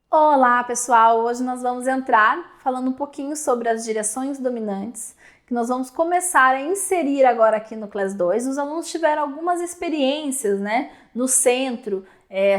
Olá pessoal, hoje nós vamos entrar falando um pouquinho sobre as direções dominantes, que nós vamos começar a inserir agora aqui no Class 2. Os alunos tiveram algumas experiências, né, no centro,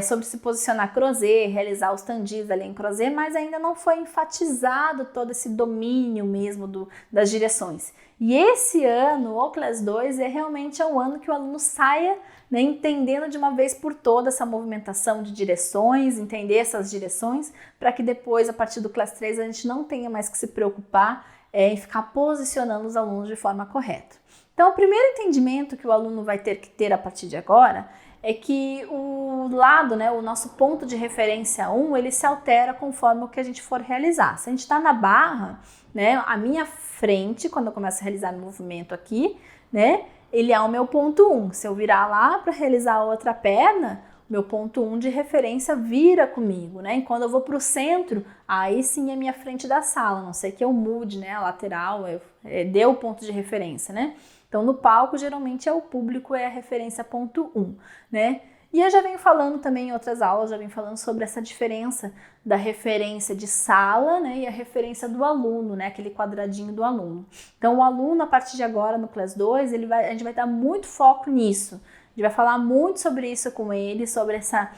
sobre se posicionar crozet, realizar os tandis ali em crozet, mas ainda não foi enfatizado todo esse domínio mesmo das direções. E esse ano, o Class 2, realmente um ano que o aluno saia, né, entendendo de uma vez por todas essa movimentação de direções, entender essas direções, para que depois, a partir do Class 3, a gente não tenha mais que se preocupar em ficar posicionando os alunos de forma correta. Então, o primeiro entendimento que o aluno vai ter que ter a partir de agora é que o lado, né, o nosso ponto de referência 1, ele se altera conforme o que a gente for realizar. Se a gente está na barra, né, a minha frente, quando eu começo a realizar o movimento aqui, né, ele é o meu ponto 1. Se eu virar lá para realizar a outra perna, meu ponto 1 de referência vira comigo, né? E quando eu vou para o centro, aí sim é minha frente da sala, a não sei que eu mude, né? A lateral, dê o ponto de referência, né? Então, no palco, geralmente o público é a referência ponto 1, né? E eu já venho falando também em outras aulas, já venho falando sobre essa diferença da referência de sala, né, e a referência do aluno, né, aquele quadradinho do aluno. Então, o aluno, a partir de agora, no Class 2, a gente vai dar muito foco nisso. A gente vai falar muito sobre isso com ele, sobre essa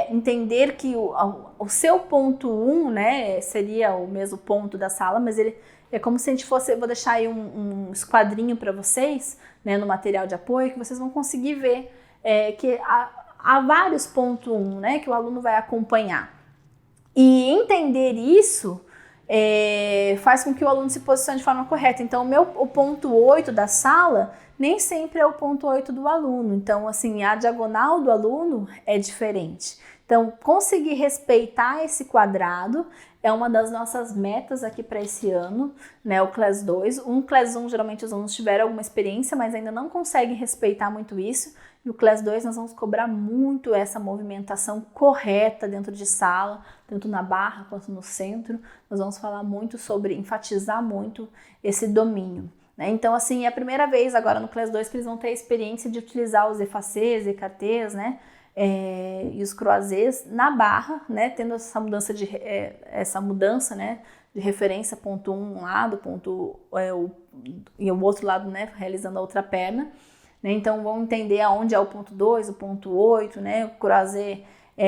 entender que o seu ponto 1, né, seria o mesmo ponto da sala, mas ele é como se a gente fosse, eu vou deixar aí um esquadrinho para vocês, né, no material de apoio, que vocês vão conseguir ver que há vários pontos 1, né, que o aluno vai acompanhar. E entender isso faz com que o aluno se posicione de forma correta. Então, o ponto 8 da sala nem sempre é o ponto 8 do aluno. Então, assim, a diagonal do aluno é diferente. Então, conseguir respeitar esse quadrado é uma das nossas metas aqui para esse ano, né, o Class 2. Um Class 1, geralmente os alunos tiveram alguma experiência, mas ainda não conseguem respeitar muito isso. E o Class 2 nós vamos cobrar muito essa movimentação correta dentro de sala, tanto na barra quanto no centro. Nós vamos falar muito sobre, enfatizar muito esse domínio, né? Então, assim, é a primeira vez agora no Class 2 que eles vão ter a experiência de utilizar os effacés, écartés, né? E os croisés na barra, né? Tendo essa mudança, né? De referência, ponto 1 um lado, e o outro lado, né? Realizando a outra perna. Então, vamos entender aonde é o ponto 2, o ponto 8, né? O croisé,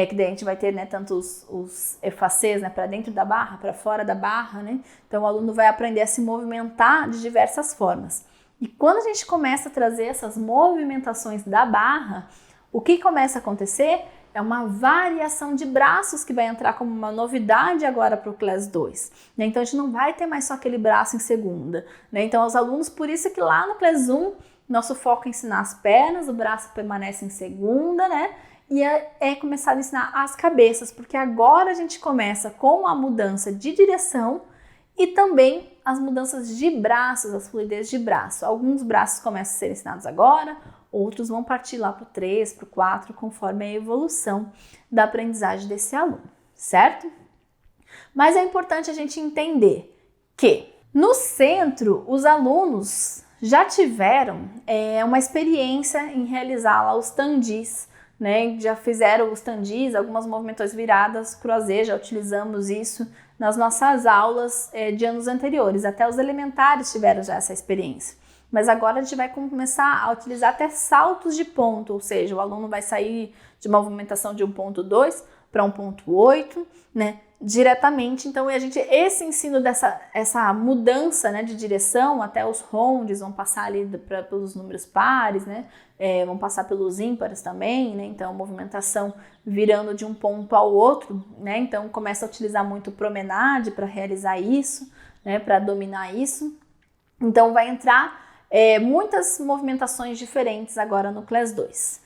que daí a gente vai ter, né, tanto os effacés, né, para dentro da barra, para fora da barra, né? Então, o aluno vai aprender a se movimentar de diversas formas. E quando a gente começa a trazer essas movimentações da barra, o que começa a acontecer é uma variação de braços que vai entrar como uma novidade agora para o Class 2. Né? Então, a gente não vai ter mais só aquele braço em segunda. Né? Então, os alunos, por isso que lá no Class 1, nosso foco é ensinar as pernas, o braço permanece em segunda, né? E começar a ensinar as cabeças, porque agora a gente começa com a mudança de direção e também as mudanças de braços, as fluidez de braço. Alguns braços começam a ser ensinados agora, outros vão partir lá para o 3, para o 4, conforme a evolução da aprendizagem desse aluno, certo? Mas é importante a gente entender que no centro os alunos já tiveram uma experiência em realizar lá os tandis, né? Já fizeram os tandis, algumas movimentações viradas, croisé, já utilizamos isso nas nossas aulas de anos anteriores, até os elementares tiveram já essa experiência. Mas agora a gente vai começar a utilizar até saltos de ponto, ou seja, o aluno vai sair de uma movimentação de 1.2 para 1.8, né? Diretamente. Então, esse ensino essa mudança, né, de direção, até os rondes vão passar ali pelos números pares, né, vão passar pelos ímpares também, né, então movimentação virando de um ponto ao outro, né, então começa a utilizar muito promenade para realizar isso, né, para dominar isso. Então, vai entrar muitas movimentações diferentes agora no Class 2.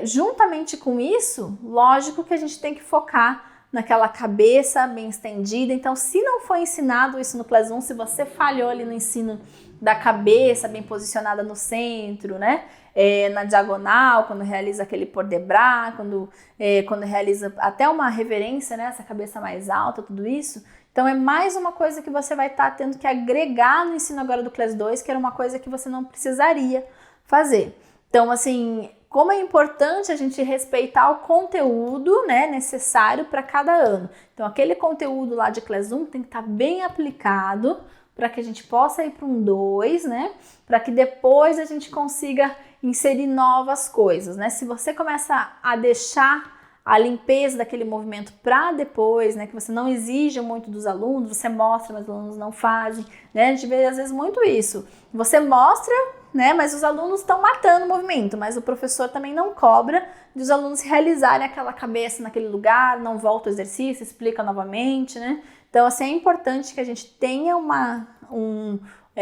Juntamente com isso, lógico que a gente tem que focar naquela cabeça bem estendida. Então, se não foi ensinado isso no Class 1, se você falhou ali no ensino da cabeça bem posicionada no centro, né? Na diagonal, quando realiza aquele port de bras, quando realiza até uma reverência, né? Essa cabeça mais alta, tudo isso. Então, é mais uma coisa que você vai estar tendo que agregar no ensino agora do Class 2, que era uma coisa que você não precisaria fazer. Então, assim, como é importante a gente respeitar o conteúdo, né, necessário para cada ano. Então, aquele conteúdo lá de Class 1 tem que estar bem aplicado para que a gente possa ir para um 2, né, para que depois a gente consiga inserir novas coisas, né. Se você começa a deixar a limpeza daquele movimento para depois, né, que você não exige muito dos alunos, você mostra, mas os alunos não fazem, né, a gente vê às vezes muito isso. Você mostra, né, mas os alunos estão matando o movimento, mas o professor também não cobra de os alunos realizarem aquela cabeça naquele lugar, não volta o exercício, explica novamente, né. Então, assim, é importante que a gente tenha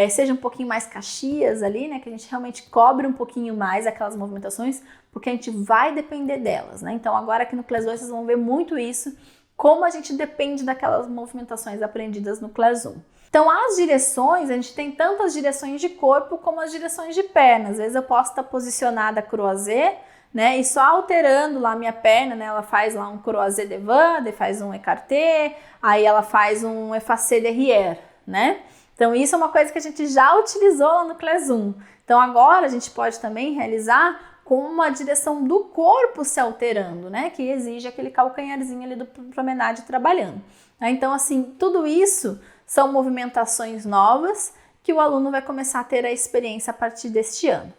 seja um pouquinho mais Caxias ali, né, que a gente realmente cobre um pouquinho mais aquelas movimentações, porque a gente vai depender delas, né. Então, agora aqui no Class 2 vocês vão ver muito isso, como a gente depende daquelas movimentações aprendidas no Class 1. Então, as direções, a gente tem tanto as direções de corpo como as direções de perna. Às vezes eu posso estar posicionada croisé, né, e só alterando lá a minha perna, né, ela faz lá um croisé devant, daí faz um écarté, aí ela faz um effacé derrière, né. Então, isso é uma coisa que a gente já utilizou lá no Class 1. Então, agora a gente pode também realizar com uma direção do corpo se alterando, né, que exige aquele calcanharzinho ali do promenade trabalhando. Então, assim, tudo isso são movimentações novas que o aluno vai começar a ter a experiência a partir deste ano.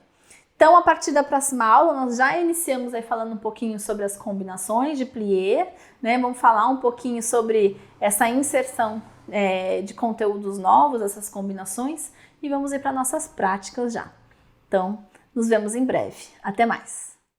Então, a partir da próxima aula, nós já iniciamos aí falando um pouquinho sobre as combinações de plié, né? Vamos falar um pouquinho sobre essa inserção de conteúdos novos, essas combinações, e vamos ir para nossas práticas já. Então, nos vemos em breve. Até mais!